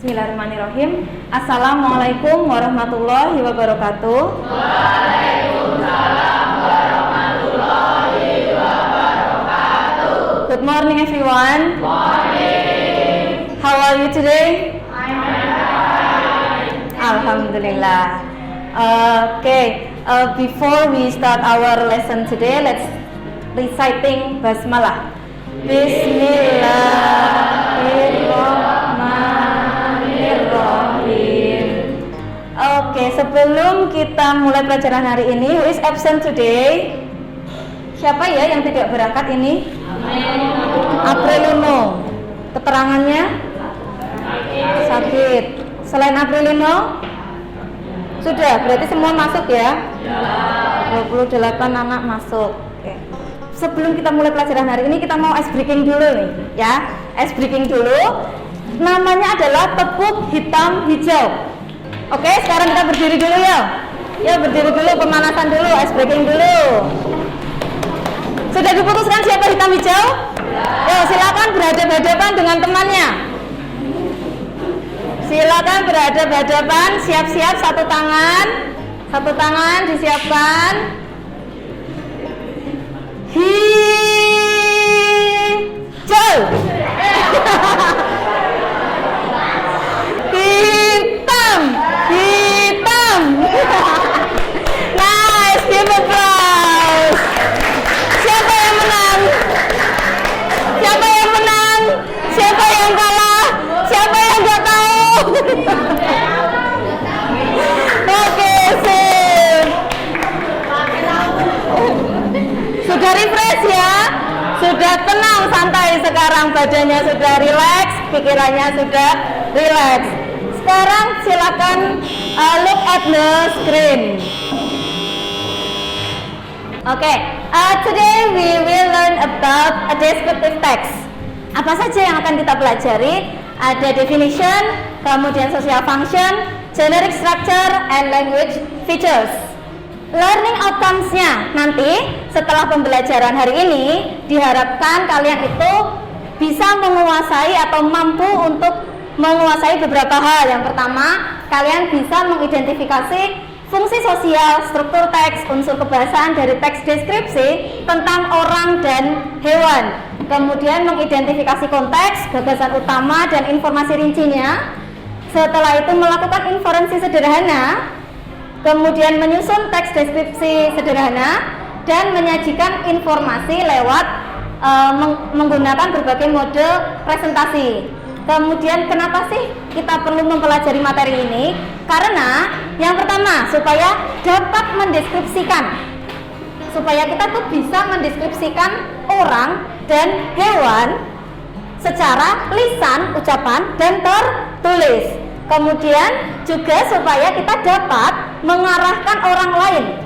Bismillahirrahmanirrahim. Assalamualaikum warahmatullahi wabarakatuh. Waalaikumsalam warahmatullahi wabarakatuh. Good morning everyone. Morning. How are you today? I'm fine. Alhamdulillah. Before we start our lesson today, let's reciting basmalah. Bismillahirrahmanirrahim. Sebelum kita mulai pelajaran hari ini, who is absent today? Siapa ya yang tidak berangkat ini? Aprilino. Keterangannya? Sakit. Selain Aprilino? Sudah, berarti semua masuk ya? 28 anak masuk. Oke. Sebelum kita mulai pelajaran hari ini, kita mau ice breaking dulu nih, ya. Ice breaking dulu. Namanya adalah tepuk hitam hijau. Oke, sekarang kita berdiri dulu ya. Ya, berdiri dulu, pemanasan dulu, ice breaking dulu. Sudah diputuskan siapa hitam hijau? Ya, silakan berhadapan-hadapan dengan temannya. Silakan berhadapan-hadapan, siap-siap satu tangan disiapkan. Hijau. Hitam. Nice, give applause. Siapa yang menang? Siapa yang kalah? Siapa yang nggak tahu? Oke, sip. Sudah refresh ya? Sudah tenang, santai sekarang, badannya sudah rileks, pikirannya sudah rileks. Sekarang silakan look at the screen. Today we will learn about a descriptive text. Apa saja yang akan kita pelajari? Ada definition, kemudian social function, generic structure, and language features. Learning outcomes-nya nanti setelah pembelajaran hari ini diharapkan kalian itu bisa menguasai atau mampu untuk menguasai beberapa hal. Yang pertama, kalian bisa mengidentifikasi fungsi sosial, struktur teks, unsur kebahasaan dari teks deskripsi tentang orang dan hewan. Kemudian mengidentifikasi konteks, gagasan utama, dan informasi rincinya. Setelah itu melakukan inferensi sederhana, kemudian menyusun teks deskripsi sederhana, dan menyajikan informasi lewat menggunakan berbagai mode presentasi. Kemudian kenapa sih kita perlu mempelajari materi ini? Karena yang pertama, supaya dapat mendeskripsikan, supaya kita tuh bisa mendeskripsikan orang dan hewan secara lisan, ucapan, dan tertulis. Kemudian juga supaya kita dapat mengarahkan orang lain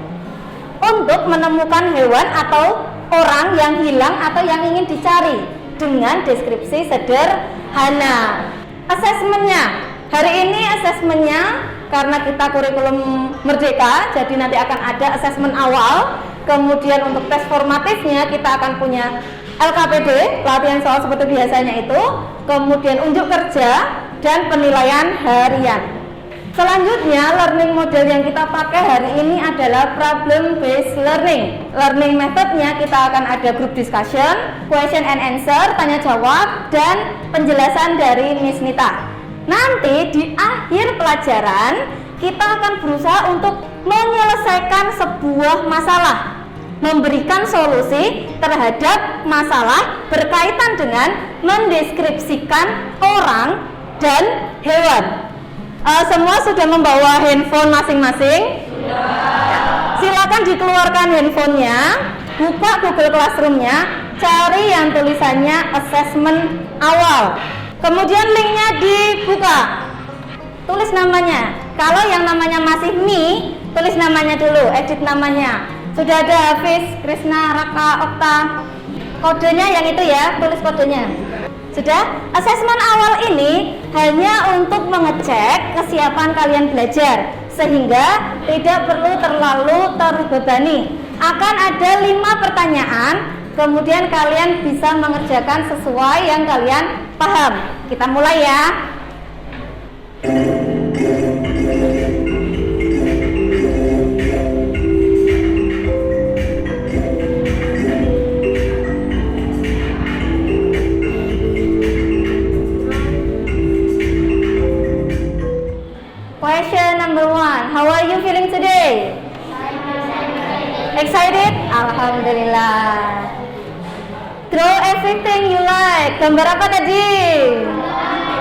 untuk menemukan hewan atau orang yang hilang atau yang ingin dicari dengan deskripsi sederhana. Asesmennya, hari ini asesmennya karena kita kurikulum merdeka, jadi nanti akan ada asesmen awal. Kemudian untuk tes formatifnya kita akan punya LKPD, latihan soal seperti biasanya itu, kemudian unjuk kerja, dan penilaian harian. Selanjutnya, learning model yang kita pakai hari ini adalah problem based learning. Learning methodnya kita akan ada group discussion, question and answer, tanya jawab, dan penjelasan dari Miss Nita. Nanti di akhir pelajaran kita akan berusaha untuk menyelesaikan sebuah masalah, memberikan solusi terhadap masalah berkaitan dengan mendeskripsikan orang dan hewan. Semua sudah membawa handphone masing-masing? Silakan dikeluarkan handphonenya, buka Google Classroom-nya, cari yang tulisannya assessment awal. Kemudian linknya dibuka, tulis namanya. Kalau yang namanya masih Mi, tulis namanya dulu, edit namanya. Sudah ada Hafiz, Krisna, Raka, Okta. Kodenya yang itu ya, tulis kodenya. Sudah? Asesmen awal ini hanya untuk mengecek kesiapan kalian belajar, sehingga tidak perlu terlalu terbebani. Akan ada 5 pertanyaan, kemudian kalian bisa mengerjakan sesuai yang kalian paham. Kita mulai ya. Question number 1. How are you feeling today? Excited? Alhamdulillah. Draw everything you like. Gambar apa tadi?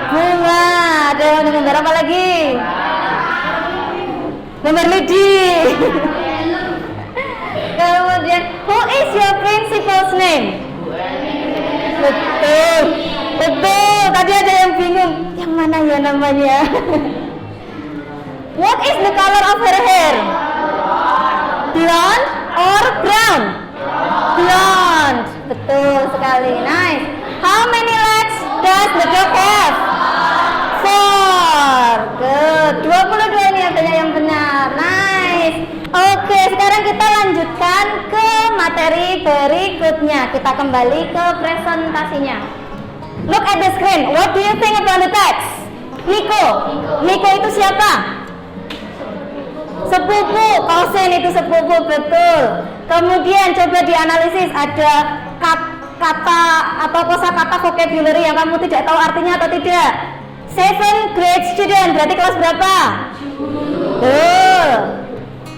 Bunga. Ada gambar apa lagi? Gambar lidi. Kemudian, who is your principal's name? Betul. Betul. Tadi ada yang bingung. Yang mana ya namanya? What is the color of her hair? Blonde or brown? Blonde. Betul sekali. Nice. How many legs does the dog have? 4. Good. 22 ini adanya yang benar. Nice. Oke, sekarang kita lanjutkan ke materi berikutnya. Kita kembali ke presentasinya. Look at the screen. What do you think about the text? Nico. Nico itu siapa? Sepupu. Kausen itu sepupu, betul. Kemudian coba dianalisis, ada kata atau kosakata vocabulary yang kamu tidak tahu artinya atau tidak. 7 grade student, berarti kelas berapa?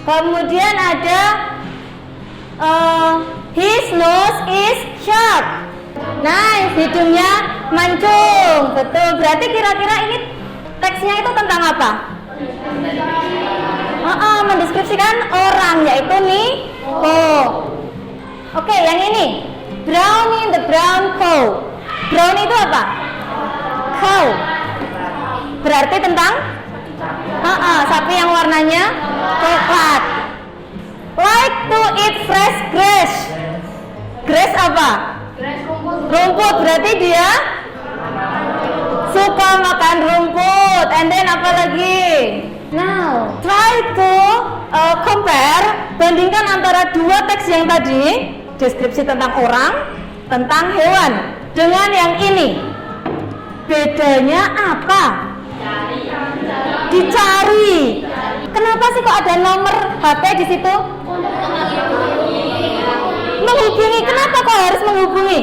Kemudian ada his nose is sharp. Nice, hidungnya mancung. Betul, berarti kira-kira ini teksnya itu tentang apa? Mendeskripsikan orang, yaitu Nico. Oke, yang ini brown in the brown cow. Brown itu apa? Cow. Berarti tentang sapi yang warnanya coklat. Like to eat fresh grass. Grass apa? Rumput. Berarti dia suka makan rumput. And then apa lagi? Now, try to compare, bandingkan antara dua teks yang tadi, deskripsi tentang orang, tentang hewan, dengan yang ini. Bedanya apa? Dicari. Kenapa sih kok ada nomor HP di situ? Menghubungi. Kenapa kok harus menghubungi?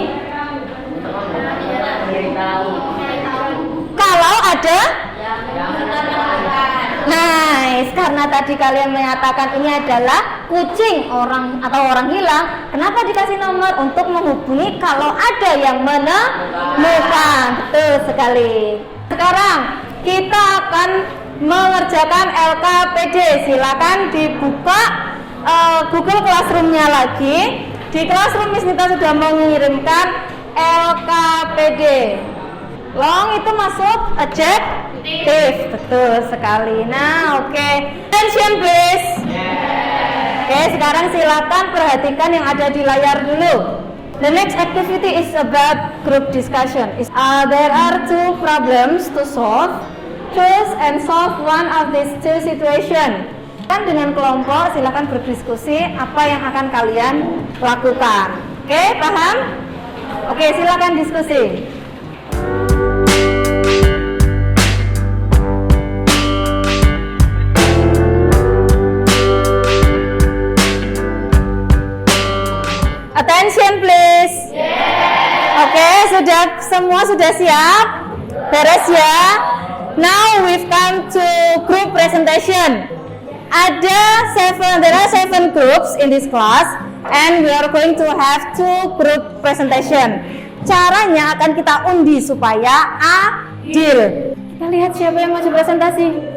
Kalau ada nice, karena tadi kalian menyatakan ini adalah kucing orang atau orang hilang. Kenapa dikasih nomor? Untuk menghubungi kalau ada yang menemukan. Betul sekali. Sekarang kita akan mengerjakan LKPD. Silakan dibuka Google Classroom-nya lagi. Di Classroom Miss Nita sudah mengirimkan LKPD. Long itu masuk adjective. Betul sekali. Nah, oke. Attention please. Oke, sekarang silakan perhatikan yang ada di layar dulu. The next activity is about group discussion. There are 2 problems to solve. Choose and solve one of these 2 situations. Kan dengan kelompok silakan berdiskusi apa yang akan kalian lakukan. Oke, paham? Oke, silakan diskusi. Attention please. Oke, semua sudah siap? Beres ya? Now we've come to group presentation. There are 7 groups in this class and we are going to have 2 group presentation. Caranya akan kita undi supaya adil. Kita lihat siapa yang maju presentasi.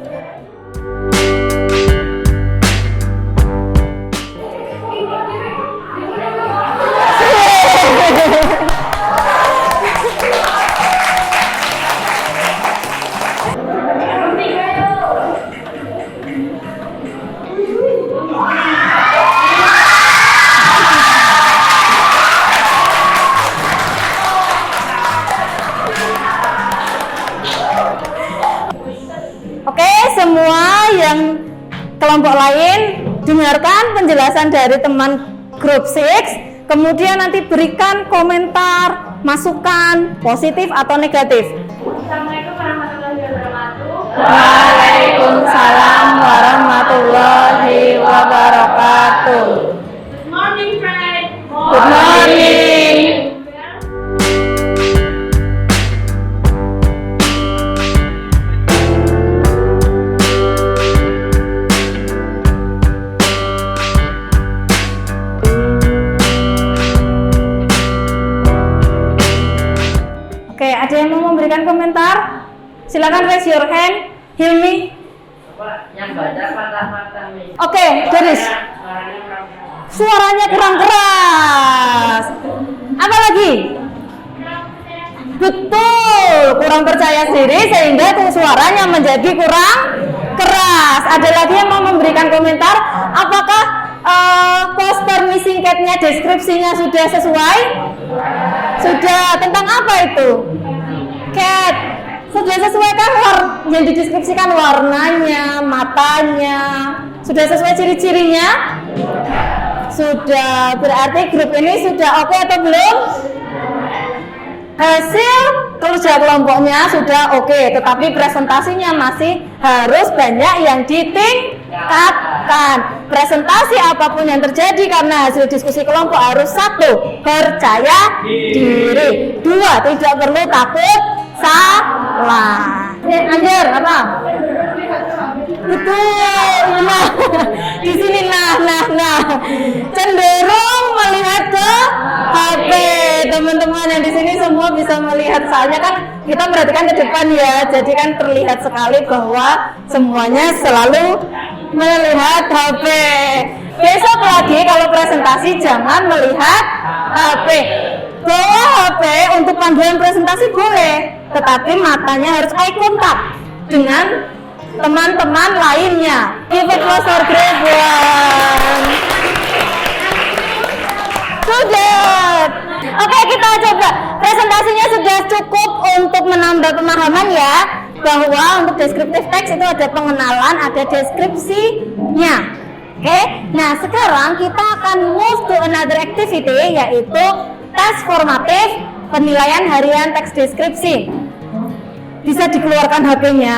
Semua yang kelompok lain dengarkan penjelasan dari teman grup 6, kemudian nanti berikan komentar, masukan positif atau negatif. Assalamualaikum warahmatullahi wabarakatuh. Waalaikumsalam warahmatullahi wabarakatuh. Good morning, friend. Good morning. Oke, ada yang mau memberikan komentar? Silakan raise your hand. Hilmi. Yang baca patah-patah nih. Oke, Deris. Suaranya kurang keras. Apa lagi? Betul, kurang percaya diri sehingga suaranya menjadi kurang keras. Ada lagi yang mau memberikan komentar? Apakah poster missing cat-nya deskripsinya sudah sesuai? Sudah. Tentang apa itu? Cat. Sudah sesuai kan yang dideskripsikan warnanya, matanya? Sudah sesuai ciri-cirinya? Sudah. Berarti grup ini sudah oke atau belum? Hasil kerja kelompoknya sudah oke, tetapi presentasinya masih harus banyak yang ditingkatkan. Presentasi apapun yang terjadi karena hasil diskusi kelompok harus: 1. Percaya diri, 2. Tidak perlu takut salah. Anjir, apa? Betul. Nah, di sini nah. Cenderung melihat ke HP. Teman-teman yang di sini semua bisa melihat, soalnya kan kita perhatikan ke depan ya. Jadi kan terlihat sekali bahwa semuanya selalu melihat HP. Besok lagi kalau presentasi jangan melihat HP. Bawa HP untuk panduan presentasi boleh, tetapi matanya harus eye contact dengan teman-teman lainnya. Give it close for grade 1. Sudah. Oke, kita coba. Presentasinya sudah cukup untuk menambah pemahaman ya, bahwa untuk descriptive text itu ada pengenalan, ada deskripsinya. Oke, nah sekarang kita akan move to another activity, yaitu tes formatif penilaian harian teks deskripsi. Bisa dikeluarkan HP-nya,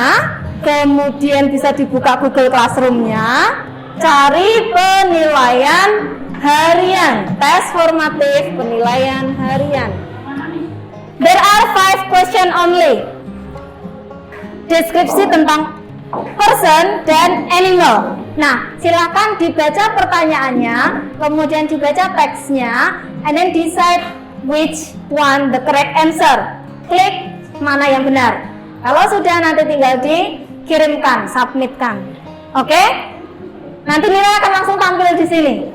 kemudian bisa dibuka Google Classroom-nya, cari penilaian harian, tes formatif penilaian harian. There are 5 questions only. Deskripsi tentang person dan animal. Nah, silakan dibaca pertanyaannya, kemudian dibaca teksnya, and then decide which one the correct answer. Klik mana yang benar. Kalau sudah, nanti tinggal dikirimkan, submitkan. Oke? Nanti nilai akan langsung tampil di sini.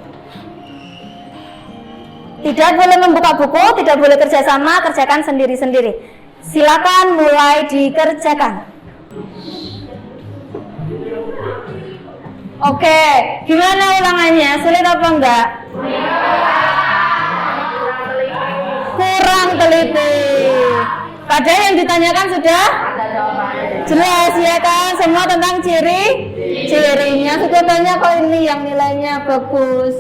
Tidak boleh membuka buku, tidak boleh kerjasama, kerjakan sendiri-sendiri. Silakan mulai dikerjakan. Oke, gimana ulangannya? Sulit apa enggak? Kurang teliti. Padahal yang ditanyakan sudah jelas ya kan? Semua tentang cirinya sudah banyak kok ini yang nilainya bagus.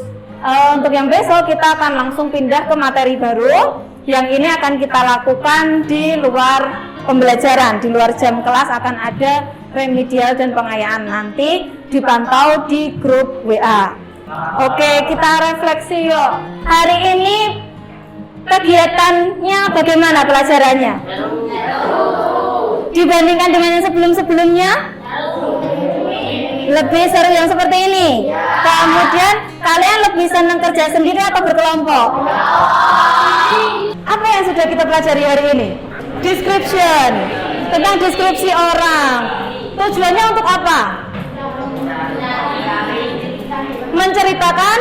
Untuk yang besok kita akan langsung pindah ke materi baru. Yang ini akan kita lakukan di luar pembelajaran, di luar jam kelas akan ada remedial dan pengayaan, nanti dipantau di grup WA. Oke, kita refleksi yuk. Hari ini kegiatannya bagaimana pelajarannya? Dibandingkan dengan yang sebelum-sebelumnya? Lebih seru yang seperti ini. Kemudian kalian lebih senang kerja sendiri atau berkelompok? Apa yang sudah kita pelajari hari ini? Description, tentang deskripsi orang. Tujuannya untuk apa? Menceritakan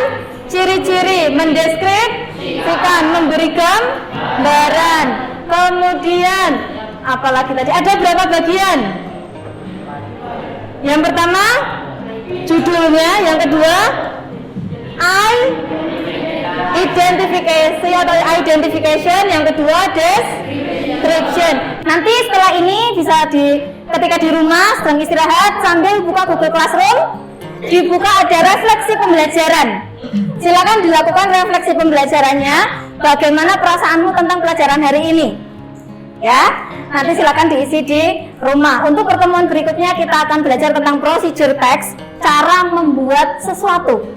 ciri-ciri, mendeskripsikan, memberi gambaran. Kemudian apalagi tadi? Ada berapa bagian? Yang pertama judulnya, yang kedua identification, yang kedua description. Nanti setelah ini bisa ketika di rumah sedang istirahat sambil buka Google Classroom, dibuka ada refleksi pembelajaran. Silakan dilakukan refleksi pembelajarannya. Bagaimana perasaanmu tentang pelajaran hari ini? ya. Nanti silakan diisi di rumah. Untuk pertemuan berikutnya kita akan belajar tentang procedure text, cara membuat sesuatu.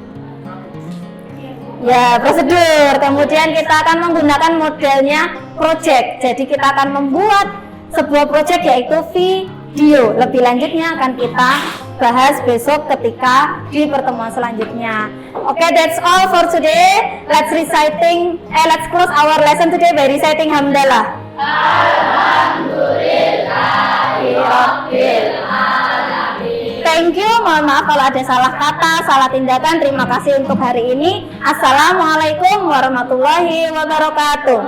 Ya, prosedur. Kemudian kita akan menggunakan modelnya project. Jadi kita akan membuat sebuah project yaitu video. Lebih lanjutnya akan kita bahas besok ketika di pertemuan selanjutnya. Okay, that's all for today. Let's close our lesson today by reciting hamdalah. Thank you, mohon maaf kalau ada salah kata, salah tindakan. Terima kasih untuk hari ini. Assalamualaikum warahmatullahi wabarakatuh.